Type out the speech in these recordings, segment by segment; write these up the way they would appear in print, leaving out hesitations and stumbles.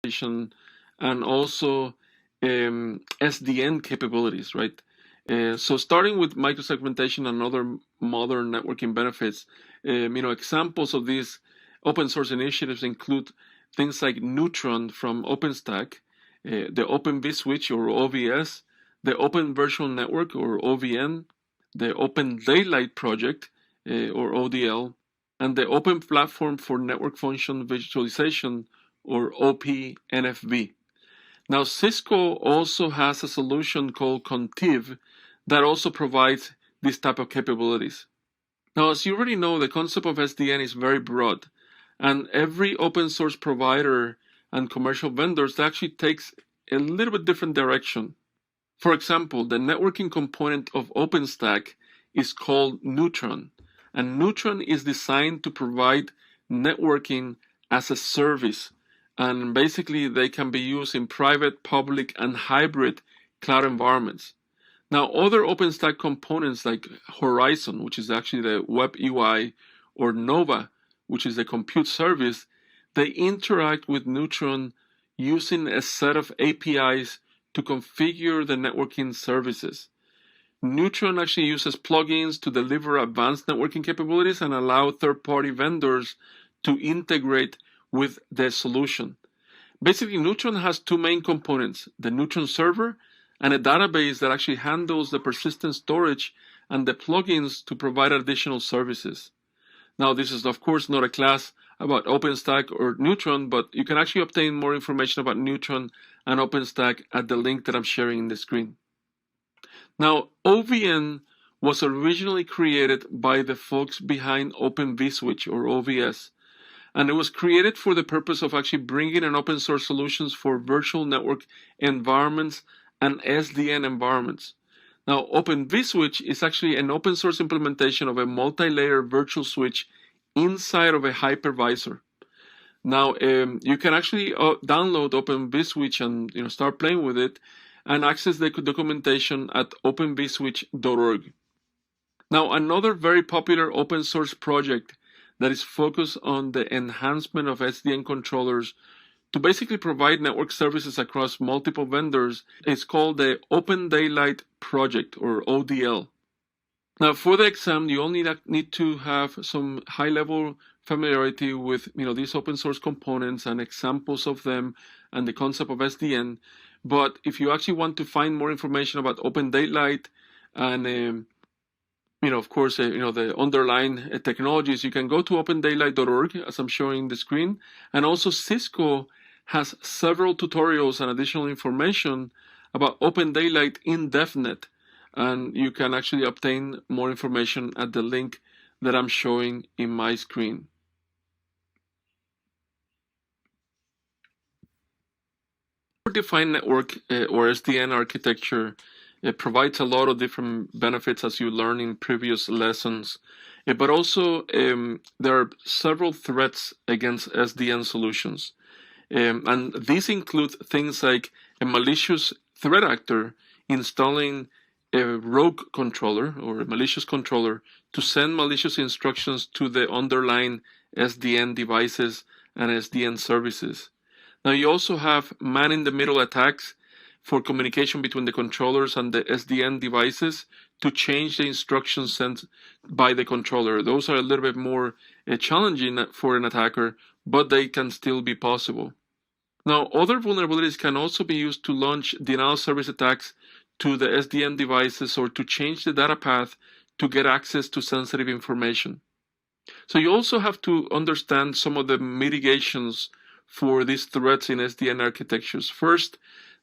and also SDN capabilities, right? So starting with microsegmentation and other modern networking benefits, examples of these open source initiatives include things like Neutron from OpenStack, the Open vSwitch or OVS, the Open Virtual Network or OVN, the Open Daylight Project or ODL, and the Open Platform for Network Function Visualization or OPNFV. Now, Cisco also has a solution called Contiv that also provides this type of capabilities. Now, as you already know, the concept of SDN is very broad, and every open source provider and commercial vendors actually takes a little bit different direction. For example, the networking component of OpenStack is called Neutron, and Neutron is designed to provide networking as a service, and basically they can be used in private, public, and hybrid cloud environments. Now, other OpenStack components like Horizon, which is actually the web UI, or Nova, which is the compute service, they interact with Neutron using a set of APIs to configure the networking services. Neutron actually uses plugins to deliver advanced networking capabilities and allow third-party vendors to integrate with the solution. Basically, Neutron has two main components, the Neutron server and a database that actually handles the persistent storage and the plugins to provide additional services. Now, this is of course not a class about OpenStack or Neutron, but you can actually obtain more information about Neutron and OpenStack at the link that I'm sharing in the screen. Now, OVN was originally created by the folks behind Open vSwitch or OVS, and it was created for the purpose of actually bringing in open source solutions for virtual network environments and SDN environments. Now, Open vSwitch is actually an open source implementation of a multi-layer virtual switch inside of a hypervisor. Now, you can actually download Open vSwitch and start playing with it and access the documentation at openvswitch.org. Now, another very popular open source project that is focused on the enhancement of SDN controllers to basically provide network services across multiple vendors is called the Open Daylight Project or ODL. Now, for the exam, you only need to have some high-level familiarity with these open source components and examples of them and the concept of SDN. But if you actually want to find more information about Open Daylight and of course, the underlying technologies, you can go to opendaylight.org, as I'm showing the screen. And also Cisco has several tutorials and additional information about Open Daylight in DevNet. And you can actually obtain more information at the link that I'm showing in my screen. Defined network or SDN architecture it provides a lot of different benefits as you learn in previous lessons, but also there are several threats against SDN solutions. And these include things like a malicious threat actor installing a rogue controller or a malicious controller to send malicious instructions to the underlying SDN devices and SDN services. Now you also have man-in-the-middle attacks for communication between the controllers and the SDN devices to change the instructions sent by the controller. Those are a little bit more challenging for an attacker, but they can still be possible. Now, other vulnerabilities can also be used to launch denial of service attacks to the SDN devices or to change the data path to get access to sensitive information. So you also have to understand some of the mitigations for these threats in SDN architectures. First,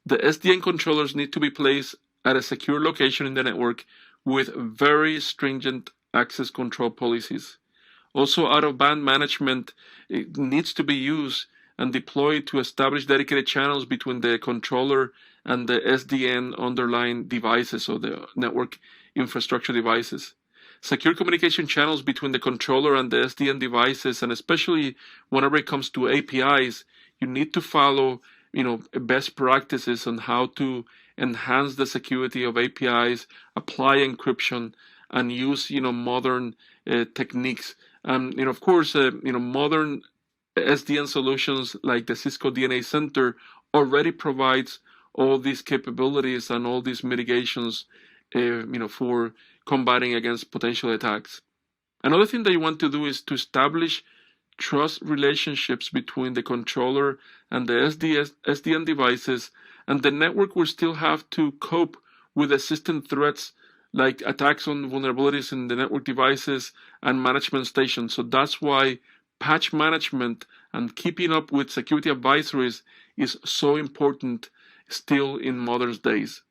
the SDN controllers need to be placed at a secure location in the network with very stringent access control policies. Also, out-of-band management needs to be used and deployed to establish dedicated channels between the controller and the SDN underlying devices or the network infrastructure devices. Secure communication channels between the controller and the SDN devices, and especially whenever it comes to APIs, you need to follow best practices on how to enhance the security of APIs, apply encryption, and use modern techniques. And of course, modern SDN solutions like the Cisco DNA Center already provides all these capabilities and all these mitigations, for combating against potential attacks. Another thing that you want to do is to establish trust relationships between the controller and the SDN devices, and the network will still have to cope with assistant threats like attacks on vulnerabilities in the network devices and management stations. So that's why patch management and keeping up with security advisories is so important still in modern days.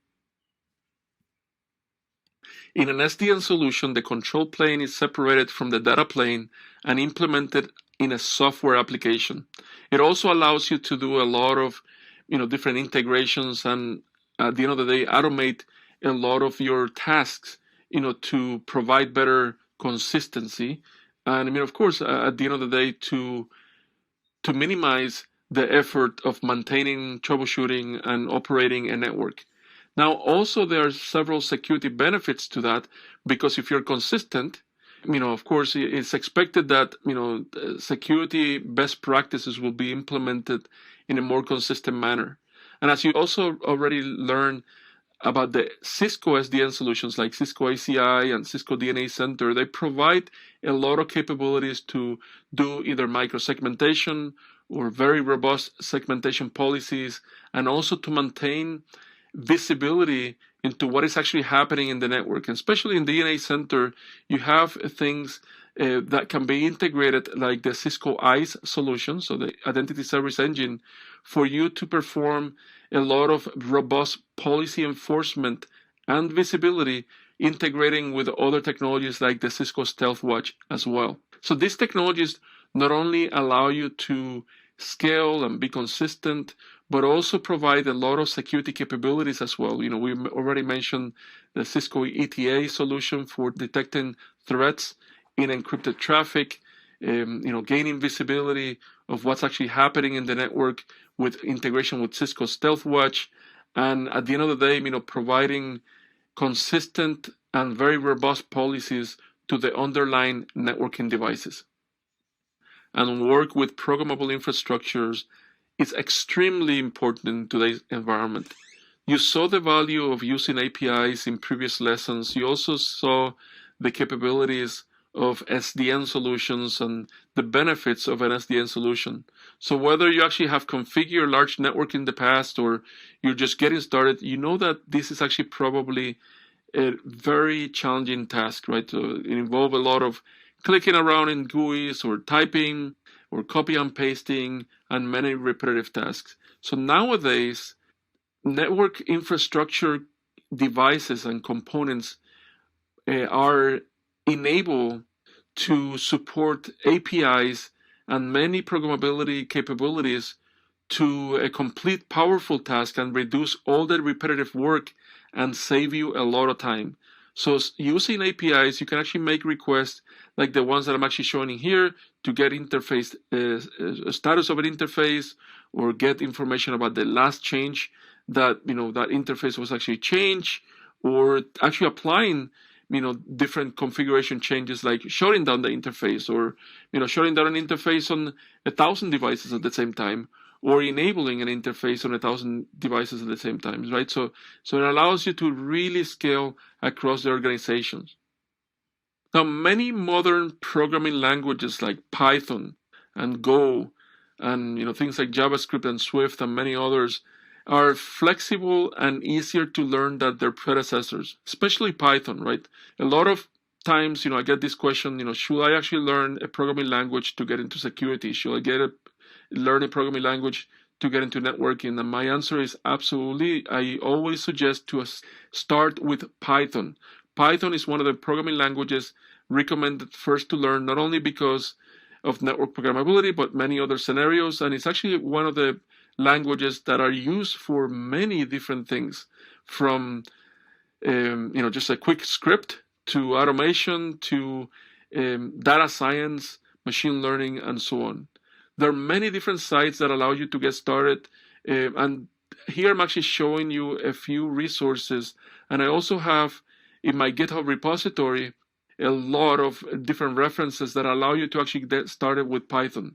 In an SDN solution, the control plane is separated from the data plane and implemented in a software application. It also allows you to do a lot of different integrations, and at the end of the day automate a lot of your tasks to provide better consistency, and of course at the end of the day to minimize the effort of maintaining, troubleshooting, and operating a network. Now also there are several security benefits to that, because if you're consistent, of course it's expected that security best practices will be implemented in a more consistent manner. And as you also already learned about the Cisco SDN solutions like Cisco ACI and Cisco DNA Center, they provide a lot of capabilities to do either micro-segmentation or very robust segmentation policies, and also to maintain visibility into what is actually happening in the network. And especially in DNA Center, you have things that can be integrated like the Cisco ISE solution, so the Identity Service Engine, for you to perform a lot of robust policy enforcement and visibility, integrating with other technologies like the Cisco Stealth Watch as well. So these technologies not only allow you to scale and be consistent, but also provide a lot of security capabilities as well. We already mentioned the Cisco ETA solution for detecting threats in encrypted traffic, gaining visibility of what's actually happening in the network with integration with Cisco Stealth Watch, and at the end of the day, providing consistent and very robust policies to the underlying networking devices. And work with programmable infrastructures is extremely important in today's environment. You saw the value of using APIs in previous lessons. You also saw the capabilities of SDN solutions and the benefits of an SDN solution. So whether you actually have configured a large network in the past or you're just getting started, you know that this is actually probably a very challenging task, right? So it involves a lot of clicking around in GUIs or typing or copy and pasting and many repetitive tasks. So nowadays, network infrastructure devices and components are enabled to support APIs and many programmability capabilities to a complete powerful task and reduce all the repetitive work and save you a lot of time. So using APIs, you can actually make requests like the ones that I'm actually showing here to get interface status of an interface, or get information about the last change that that interface was actually changed, or actually applying different configuration changes like shutting down the interface, or shutting down an interface on 1,000 devices at the same time, or enabling an interface on 1,000 devices at the same time, right? So it allows you to really scale across the organizations. Now, many modern programming languages like Python and Go and things like JavaScript and Swift and many others are flexible and easier to learn than their predecessors, especially Python, right? A lot of times, I get this question, should I actually learn a programming language to get into security? Should I learn a programming language to get into networking? And my answer is absolutely. I always suggest to start with Python. Python is one of the programming languages recommended first to learn, not only because of network programmability, but many other scenarios. And it's actually one of the languages that are used for many different things, from just a quick script to automation to data science, machine learning, and so on. There are many different sites that allow you to get started, and here I'm actually showing you a few resources, and I also have in my GitHub repository a lot of different references that allow you to actually get started with Python.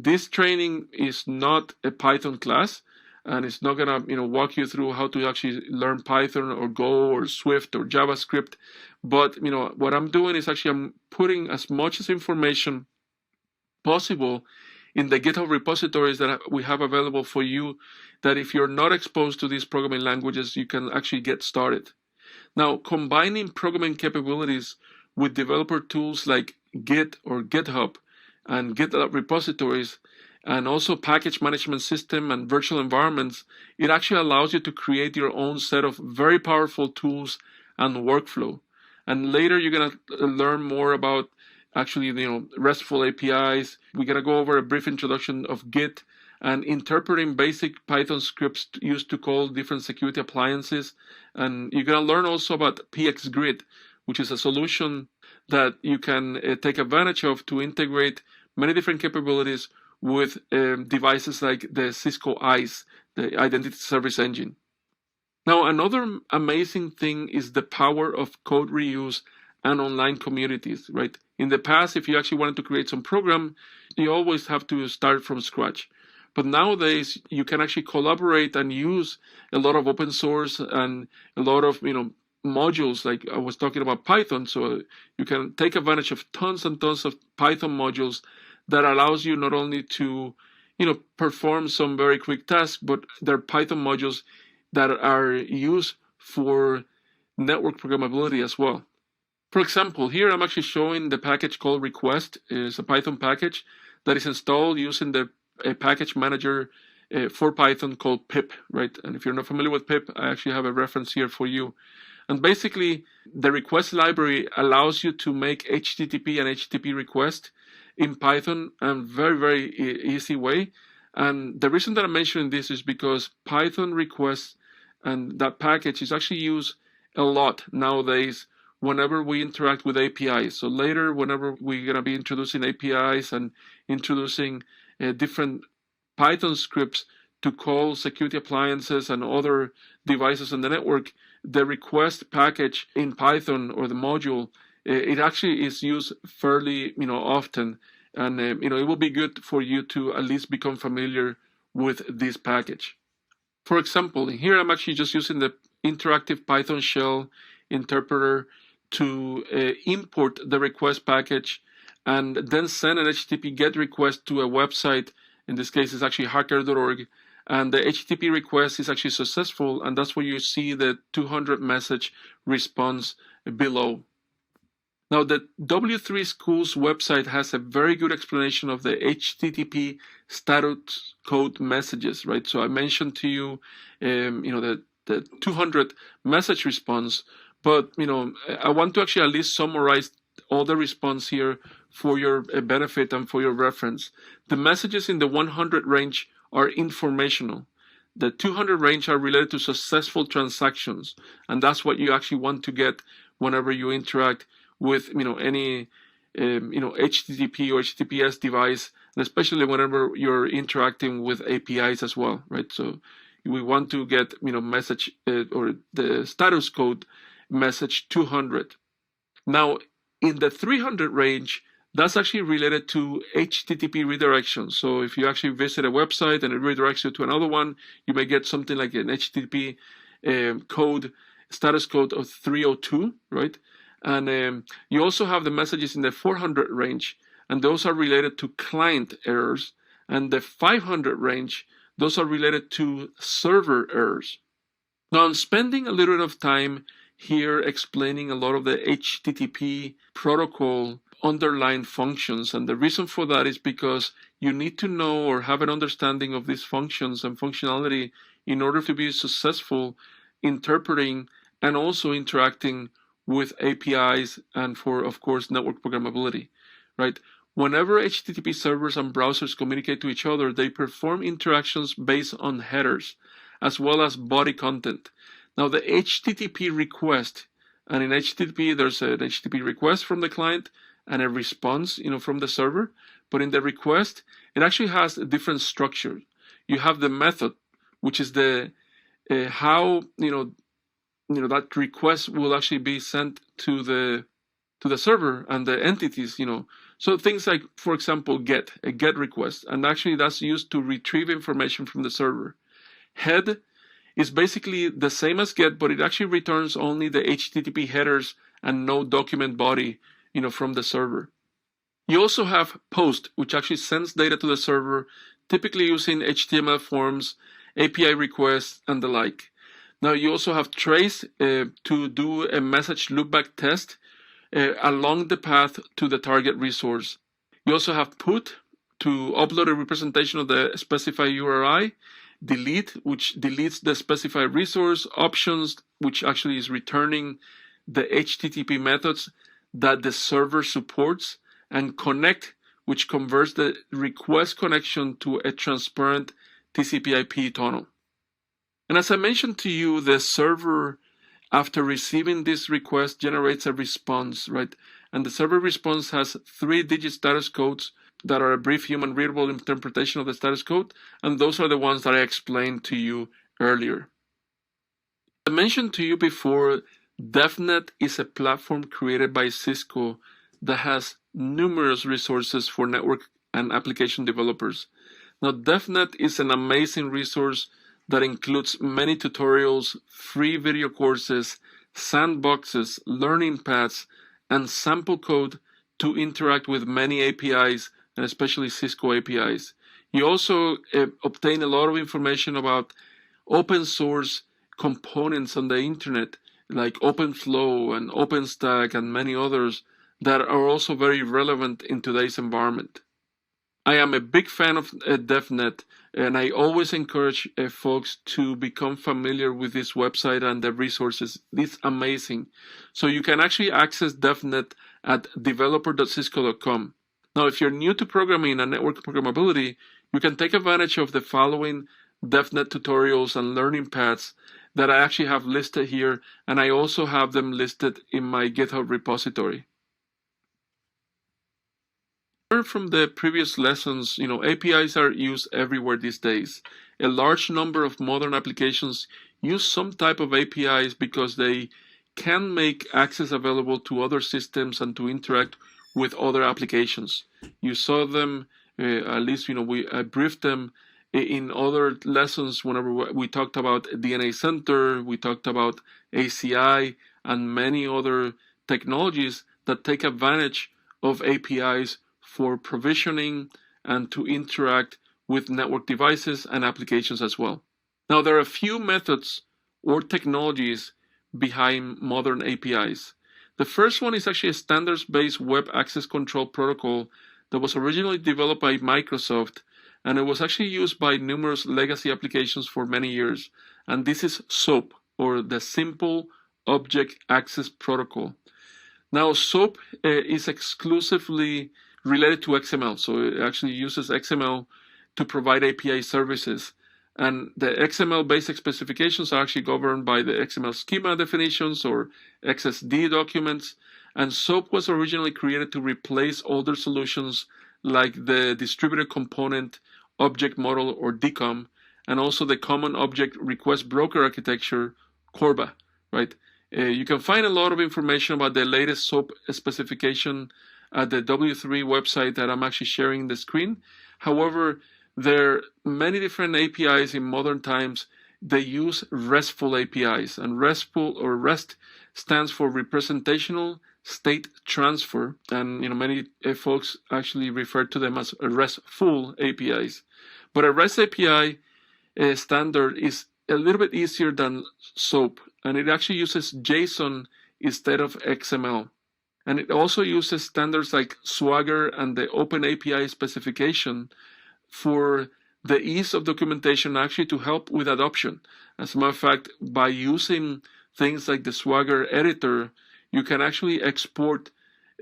This training is not a Python class, and it's not gonna walk you through how to actually learn Python or Go or Swift or JavaScript. But what I'm doing is actually I'm putting as much as information possible in the GitHub repositories that we have available for you, that if you're not exposed to these programming languages, you can actually get started. Now, combining programming capabilities with developer tools like Git or GitHub and GitLab repositories, and also package management system and virtual environments, it actually allows you to create your own set of very powerful tools and workflow. And later you're going to learn more about actually RESTful APIs. We're going to go over a brief introduction of Git and interpreting basic Python scripts used to call different security appliances. And you're going to learn also about PXGrid, which is a solution that you can take advantage of to integrate many different capabilities with devices like the Cisco ISE, the Identity Service Engine. Now, another amazing thing is the power of code reuse and online communities, right? In the past, if you actually wanted to create some program, you always have to start from scratch. But nowadays, you can actually collaborate and use a lot of open source and a lot of modules. Like I was talking about Python, so you can take advantage of tons and tons of Python modules that allows you not only to perform some very quick tasks, but they're Python modules that are used for network programmability as well. For example, here I'm actually showing the package called request. It's a Python package that is installed using a package manager for Python called pip, right? And if you're not familiar with pip, I actually have a reference here for you. And basically, the request library allows you to make HTTP and HTTP requests in Python in very, very easy way. And the reason that I'm mentioning this is because Python requests and that package is actually used a lot nowadays whenever we interact with APIs. So later, whenever we're going to be introducing APIs and introducing different Python scripts to call security appliances and other devices on the network, the request package in Python or the module, it actually is used fairly often. And it will be good for you to at least become familiar with this package. For example, here I'm actually just using the interactive Python shell interpreter to import the request package and then send an HTTP GET request to a website. In this case, it's actually hacker.org. And the HTTP request is actually successful, and that's where you see the 200 message response below. Now, the W3 Schools website has a very good explanation of the HTTP status code messages, right? So I mentioned to you, the 200 message response, but I want to actually at least summarize all the response here for your benefit and for your reference. The messages in the 100 range are informational. The 200 range are related to successful transactions, and that's what you actually want to get whenever you interact with any HTTP or HTTPS device, and especially whenever you're interacting with APIs as well, right? So we want to get message or the status code message 200. Now in the 300 range, that's actually related to HTTP redirection. So if you actually visit a website and it redirects you to another one, you may get something like an HTTP status code of 302, right? And you also have the messages in the 400 range, and those are related to client errors. And the 500 range, those are related to server errors. Now I'm spending a little bit of time here explaining a lot of the HTTP protocol underlying functions, and the reason for that is because you need to know or have an understanding of these functions and functionality in order to be successful interpreting and also interacting with APIs and for, of course, network programmability, right? Whenever HTTP servers and browsers communicate to each other, they perform interactions based on headers as well as body content. Now the HTTP request, and in HTTP there's an HTTP request from the client and a response from the server, but in the request it actually has a different structure. You have the method, which is the how that request will actually be sent to the server and the entities So things like, for example, a GET request, and actually that's used to retrieve information from the server. Head is basically the same as GET, but it actually returns only the HTTP headers and no document body, from the server. You also have POST, which actually sends data to the server, typically using HTML forms, API requests, and the like. Now you also have trace to do a message loopback test along the path to the target resource. You also have put to upload a representation of the specified URI, delete, which deletes the specified resource, options, which actually is returning the HTTP methods that the server supports, and connect, which converts the request connection to a transparent TCP/IP tunnel. And as I mentioned to you, the server, after receiving this request, generates a response, right? And the server response has 3-digit status codes that are a brief human readable interpretation of the status code, and those are the ones that I explained to you earlier. I mentioned to you before, DevNet is a platform created by Cisco that has numerous resources for network and application developers. Now, DevNet is an amazing resource that includes many tutorials, free video courses, sandboxes, learning paths, and sample code to interact with many APIs, and especially Cisco APIs. You also obtain a lot of information about open source components on the internet, like OpenFlow and OpenStack and many others that are also very relevant in today's environment. I am a big fan of DevNet, and I always encourage folks to become familiar with this website and the resources. It's amazing. So you can actually access DevNet at developer.cisco.com. Now, if you're new to programming and network programmability, you can take advantage of the following DevNet tutorials and learning paths that I actually have listed here, and I also have them listed in my GitHub repository. From the previous lessons, APIs are used everywhere these days. A large number of modern applications use some type of APIs because they can make access available to other systems and to interact with other applications. You saw them, at least I briefed them in other lessons whenever we talked about DNA Center, we talked about ACI, and many other technologies that take advantage of APIs for provisioning and to interact with network devices and applications as well. Now, there are a few methods or technologies behind modern APIs. The first one is actually a standards-based web access control protocol that was originally developed by Microsoft, and it was actually used by numerous legacy applications for many years. And this is SOAP, or the Simple Object Access Protocol. Now, SOAP is exclusively related to XML, so it actually uses XML to provide API services. And the XML basic specifications are actually governed by the XML schema definitions or XSD documents. And SOAP was originally created to replace older solutions like the Distributed Component Object Model or DCOM, and also the Common Object Request Broker Architecture, CORBA, right? You can find a lot of information about the latest SOAP specification at the W3 website that I'm actually sharing the screen. However, there are many different APIs in modern times. They use RESTful APIs, and RESTful or REST stands for Representational State Transfer, and many folks actually refer to them as RESTful APIs. But a REST API standard is a little bit easier than SOAP, and it actually uses JSON instead of XML. And it also uses standards like Swagger and the Open API specification for the ease of documentation, actually to help with adoption. As a matter of fact, by using things like the Swagger editor, you can actually export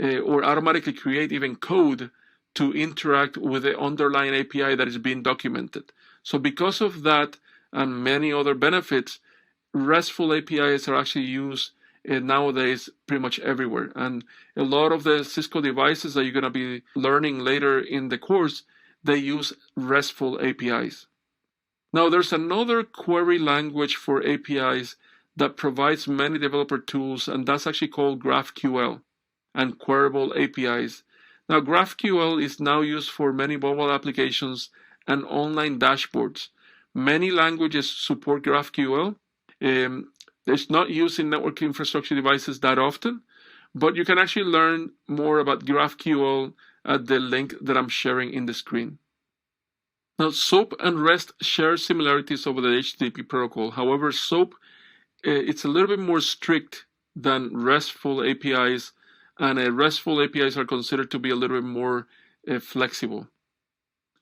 or automatically create even code to interact with the underlying API that is being documented. So because of that and many other benefits, RESTful APIs are actually used nowadays pretty much everywhere. And a lot of the Cisco devices that you're going to be learning later in the course, they use RESTful APIs. Now, there's another query language for APIs that provides many developer tools, and that's actually called GraphQL and Queryable APIs. Now, GraphQL is now used for many mobile applications and online dashboards. Many languages support GraphQL. It's not used in network infrastructure devices that often, but you can actually learn more about GraphQL at the link that I'm sharing in the screen. Now, SOAP and REST share similarities over the HTTP protocol. However, SOAP, it's a little bit more strict than RESTful APIs, and RESTful APIs are considered to be a little bit more flexible.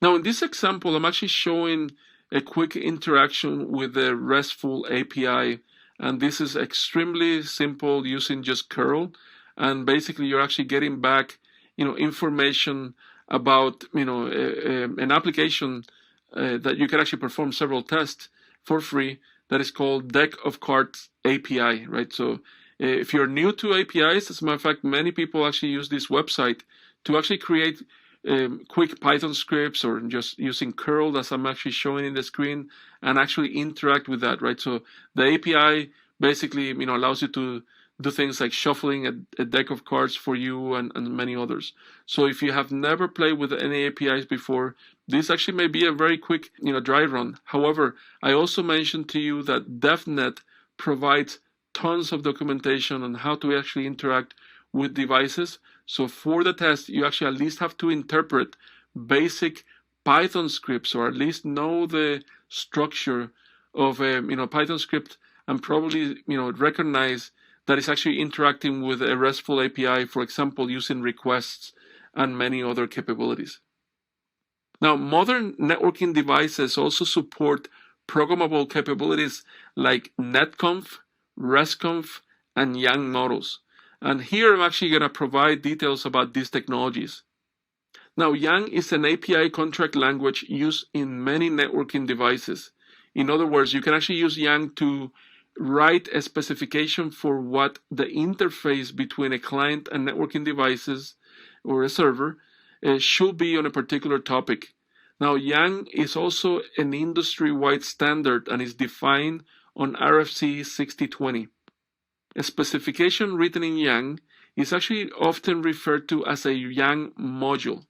Now, in this example, I'm actually showing a quick interaction with the RESTful API, and this is extremely simple using just curl, and basically you're actually getting back, information about, an application that you can actually perform several tests for free that is called Deck of Cards API, right? So if you're new to APIs, as a matter of fact, many people actually use this website to actually create quick Python scripts or just using curl, as I'm actually showing in the screen, and actually interact with that, right? So the API basically, allows you to do things like shuffling a deck of cards for you and many others. So if you have never played with any APIs before, this actually may be a very quick, dry run. However, I also mentioned to you that DevNet provides tons of documentation on how to actually interact with devices. So for the test, you actually at least have to interpret basic Python scripts, or at least know the structure of a Python script, and probably recognize that it's actually interacting with a RESTful API, for example, using requests and many other capabilities. Now, modern networking devices also support programmable capabilities like netconf, resconf, and YANG models. And here I'm actually going to provide details about these technologies. Now, YANG is an API contract language used in many networking devices. In other words, you can actually use YANG to write a specification for what the interface between a client and networking devices or a server should be on a particular topic. Now, YANG is also an industry-wide standard and is defined on RFC 6020. A specification written in YANG is actually often referred to as a YANG module.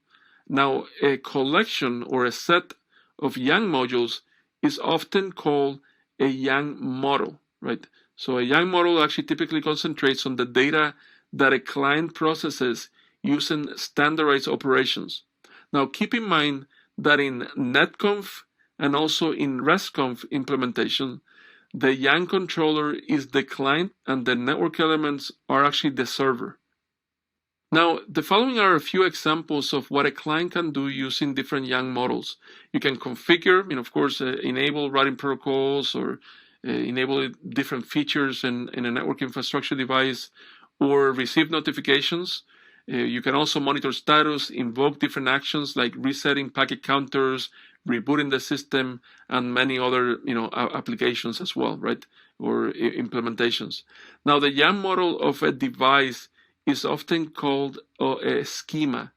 Now, a collection or a set of YANG modules is often called a YANG model, right? So a YANG model actually typically concentrates on the data that a client processes using standardized operations. Now, keep in mind that in netconf and also in resconf implementation, the YANG controller is the client and the network elements are actually the server. Now, the following are a few examples of what a client can do using different YANG models. You can configure, of course, enable routing protocols or enable different features in a network infrastructure device, or receive notifications. You can also monitor status, invoke different actions like resetting packet counters, rebooting the system, and many other applications as well, right? Or implementations. Now, the YANG model of a device is often called a schema,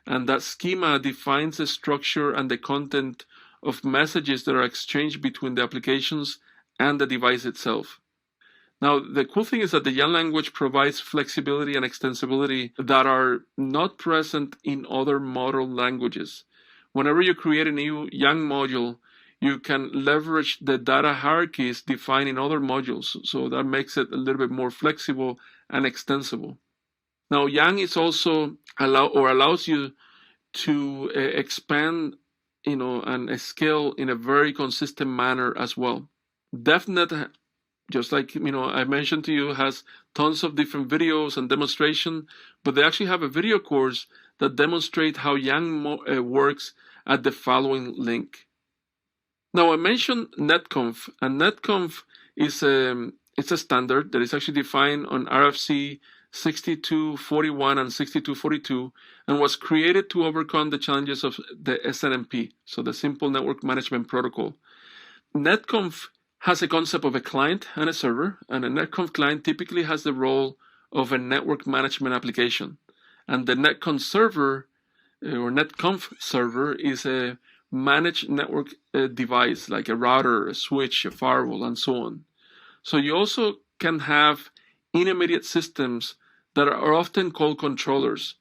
and that schema defines the structure and the content of messages that are exchanged between the applications and the device itself. Now, the cool thing is that the YANG language provides flexibility and extensibility that are not present in other model languages. Whenever you create a new YANG module, you can leverage the data hierarchies defined in other modules, so that makes it a little bit more flexible and extensible. Now, YANG is also allows you to expand, and scale in a very consistent manner as well. DevNet, just like I mentioned to you, has tons of different videos and demonstration, but they actually have a video course that demonstrate how YANG works at the following link. Now, I mentioned netconf, and netconf is it's a standard that is actually defined on RFC 6241 and 6242, and was created to overcome the challenges of the SNMP, so the Simple Network Management Protocol. netconf has a concept of a client and a server, and a netconf client typically has the role of a network management application. And the netconf server, or netconf server, is a managed network device like a router, a switch, a firewall, and so on. So you also can have intermediate systems that are often called controllers.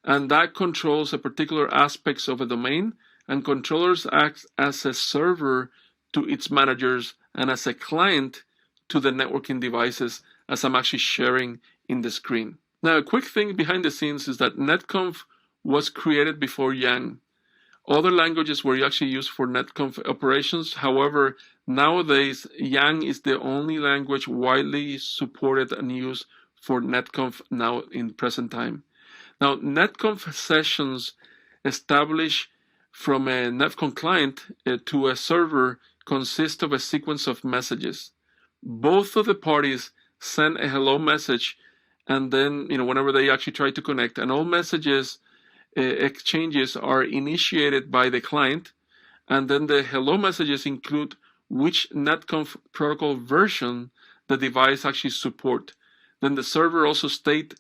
and that controls a particular aspects of a domain, and controllers act as a server to its managers and as a client to the networking devices, as I'm actually sharing in the screen. Now, a quick thing behind the scenes is that netconf was created before Yang. Other languages were actually used for netconf operations. However, nowadays, Yang is the only language widely supported and used for netconf now in present time. Now, netconf sessions established from a netconf client to a server consist of a sequence of messages. Both of the parties send a hello message, and then whenever they actually try to connect, and all messages exchanges are initiated by the client, and then the hello messages include which netconf protocol version the device actually support. Then the server also state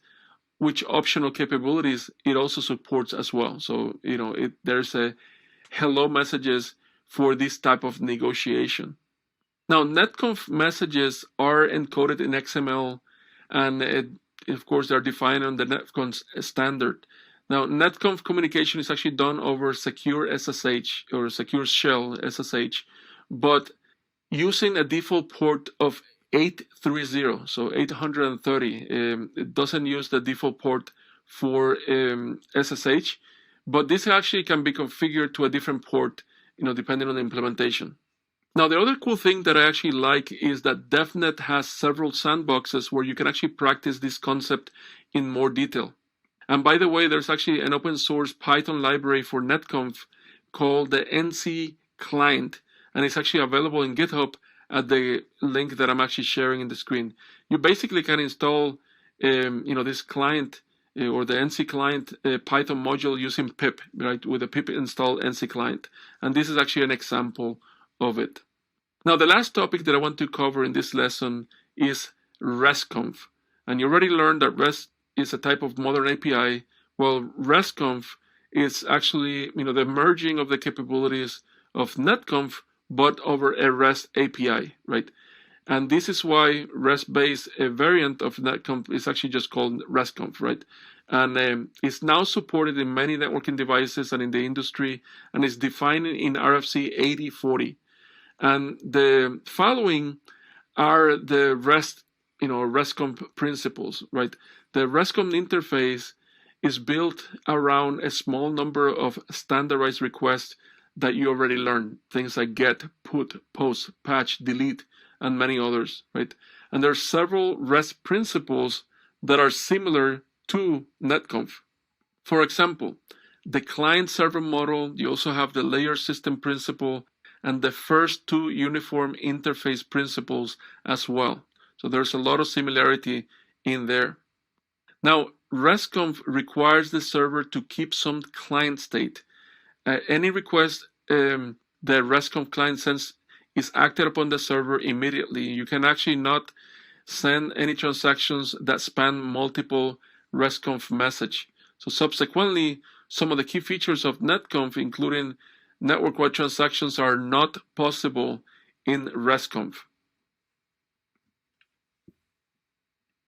which optional capabilities it also supports as well. So there's a hello messages for this type of negotiation. Now, netconf messages are encoded in XML, and of course they're defined on the netconf standard. Now, netconf communication is actually done over secure SSH or secure shell SSH, but using a default port of 830, so 830. It doesn't use the default port for SSH, but this actually can be configured to a different port, depending on the implementation. Now, the other cool thing that I actually like is that DevNet has several sandboxes where you can actually practice this concept in more detail. And by the way, there's actually an open source Python library for netconf called the NC client, and it's actually available in GitHub at the link that I'm actually sharing in the screen. You basically can install, this client or the NC client Python module using pip, right? With a pip install NC client, and this is actually an example of it. Now, the last topic that I want to cover in this lesson is RESTconf, and you already learned that REST is a type of modern API. Well, RESTconf is actually the merging of the capabilities of netconf, but over a REST API, right? And this is why REST-based variant of netconf is actually just called RESTconf, right? And it's now supported in many networking devices and in the industry, and is defined in RFC 8040. And the following are the RESTconf principles, right? The RESTconf interface is built around a small number of standardized requests that you already learned. Things like get, put, post, patch, delete, and many others, right? And there are several REST principles that are similar to netconf. For example, the client-server model, you also have the layer system principle, and the first two uniform interface principles as well. So there's a lot of similarity in there. Now, RESTconf requires the server to keep some client state. Any request the RESTconf client sends is acted upon the server immediately. You can actually not send any transactions that span multiple RESTconf message. So subsequently, some of the key features of netconf, including network-wide transactions, are not possible in RESTconf.